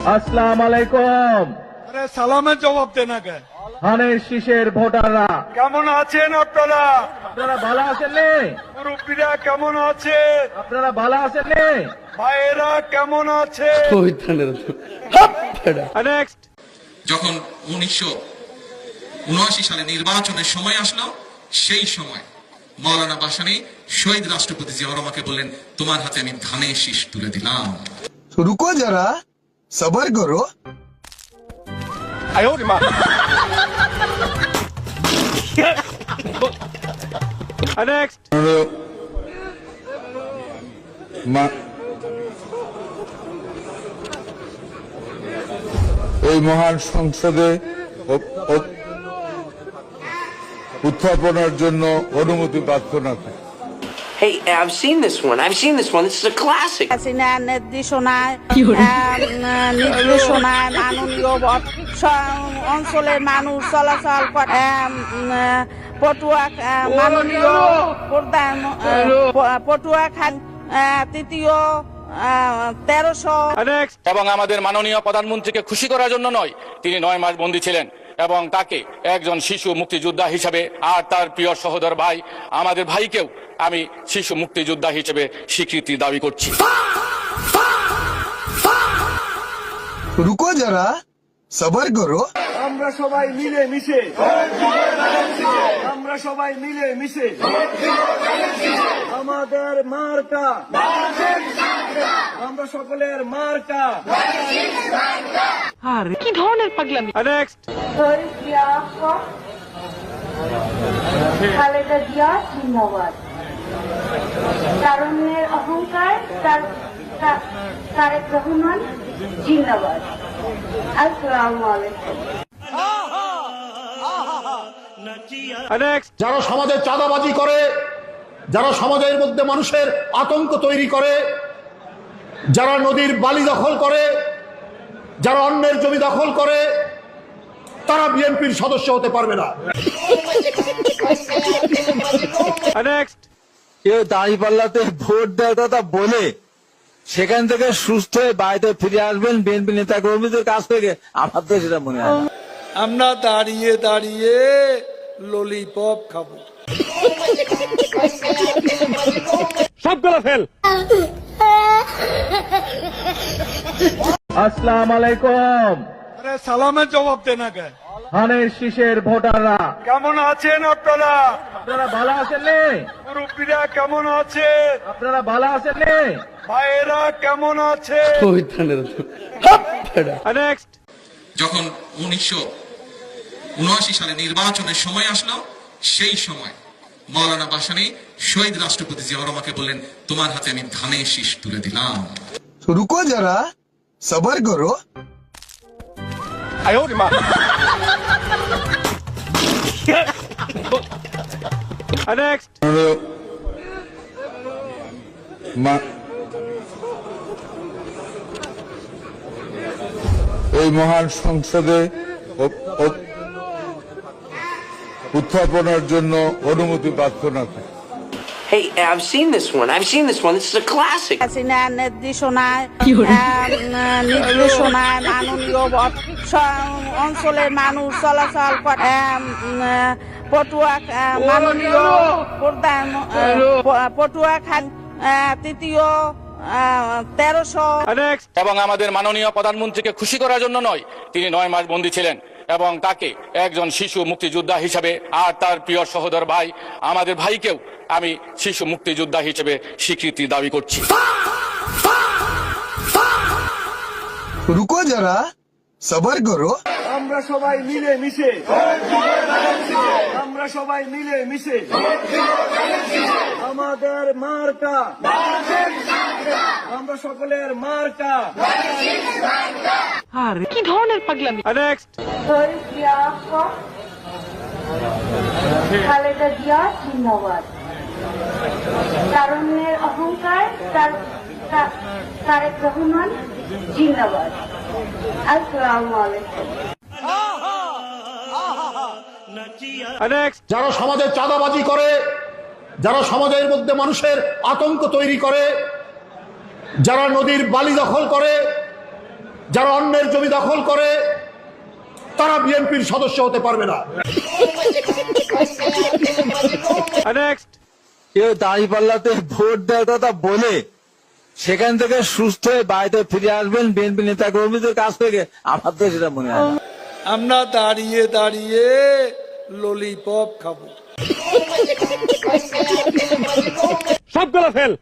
আসসালামু আলাইকুম। আরে সালামের জবাব দেন আগে। ধানের শীষের ভোটাররা কেমন আছেন আপনারা? আপনারা ভালো আছেন নে? মুরব্বীরা কেমন আছে? আপনারা ভালো আছেন নে? ভাইয়েরা কেমন আছে? নেক্সট। যখন 1979 সালে নির্বাচনের সময় আসলো, সেই সময় মৌলানা ভাসানী শহীদ রাষ্ট্রপতি জিয়াউর রহমানকে বললেন, তোমার হাতে আমি ধানের শীষ তুলে দিলাম। रुको जरा सबर करो। নেক্সট। এই মহান সংসদে উত্থাপনের জন্য অনুমতি প্রার্থনা করি। Hey, I've seen this one. I've seen this one. This is a classic. নির্দেশনায় মাননীয় অঞ্চলের মানুষ চলাচল করে পটুয়া মাননীয় প্রধান পটুয়া খান তৃতীয় 1300 এবং আমাদের মাননীয় প্রধানমন্ত্রীকে খুশি করার জন্য নয়, তিনি 9 মাস বন্দী ছিলেন এবং তাকে একজন শিশু মুক্তিযোদ্ধা হিসেবে আর তার প্রিয় সহোদর ভাই আমাদের ভাইকেও আমি শিশু মুক্তিযোদ্ধা হিসেবে স্বীকৃতি দাবি করছি। रुको जरा सबर करो। আমরা সবাই মিলে মিশে আমাদের মার্কা, আমরা সকলের মার্কা। কি ধরনের পাগলামি। নেক্সট। খালেদা জিয়া জিন্দাবাদ। তারুণ্যের অহংকার তারেক রহমান জিন্দাবাদ। আসসালামু আলাইকুম। নেক্সট। যারা সমাজে চাঁদাবাজি করে, যারা সমাজের মধ্যে মানুষের আতঙ্ক তৈরি করে, যারা নদীর বালি দখল করে, যারা অন্যের জমি দখল করে, তারা বিএনপির সদস্য হতে পারবে না। নেক্সট। কেউ দাঁড়িপাল্লাতে ভোট দেয় কথা বলে সেখান থেকে সুস্থ হয়ে বাড়িতে ফিরে আসবেন বিএনপি নেতা কর্মীদের কাছ থেকে, আমার তো সেটা মনে হয় না। আমরা দাঁড়িয়ে দাঁড়িয়ে ললিপপ খাবো। সবগুলো ফেল। আসসালামু আলাইকুম। আরে সালামের জবাব দেন আগে। ধানের শীষের ভোটাররা কেমন আছেন আপনারা? আপনারা ভালো আছেন নে? মুরব্বীরা কেমন আছে? আপনারা ভালো আছেন নে? ভাইয়েরা কেমন আছে? নেক্সট। যখন 1979 সালে নির্বাচনের সময় আসলো, সেই সময় মৌলানা ভাসানী শহীদ রাষ্ট্রপতি জিয়াউর রহমানকে বললেন, তোমার হাতে আমি ধানের শীষ তুলে দিলাম। रुको जरा सबर करो। নেক্সট। এই মহান সংসদে উত্থাপনের জন্য অনুমতি প্রার্থনা করি। Hey, I've seen this one. I've seen this one. This is a classic. নির্দেশনায় মাননীয় অঞ্চলের মানুষ চলাচল করে পটুয়া মাননীয় প্রধান পটুয়া খান তৃতীয় 1300 এবং আমাদের মাননীয় প্রধানমন্ত্রীকে খুশি করার জন্য নয়, তিনি 9 মাস বন্দী ছিলেন এবং তাকে একজন শিশু মুক্তিযোদ্ধা হিসেবে আর তার প্রিয় সহোদর ভাই আমাদের ভাইকেও আমি শিশু মুক্তিযোদ্ধা হিসেবে স্বীকৃতি দাবি করছি। रुको जरा सबर करो। আমরা সবাই মিলে মিশে আমাদের মার্কা, আমরা সকলের মার্কা। কি ধরনের পাগলামি। নেক্সট। খালেদা জিয়া জিন্দাবাদ। তারুণ্যের অহংকার তারেক রহমান জিন্দাবাদ। আসসালামু আলাইকুম। যারা সমাজে চাঁদাবাজি করে, যারা সমাজের মধ্যে মানুষের আতঙ্ক তৈরি করে, যারা নদীর বালি দখল করে, যারা অন্যের জমি দখল করে তারা বিএনপির সদস্য হতে পারবে না। কেউ দাঁড়িপাল্লাতে ভোট দেওয়ার কথা বলে সেখান থেকে সুস্থ হয়ে বাড়িতে ফিরে আসবেন বিএনপি নেতা কর্মীদের কাছ থেকে, আমার তো সেটা মনে হয় না। আমরা দাঁড়িয়ে দাঁড়িয়ে ললিপপ খাবো। সবগুলো ফেল।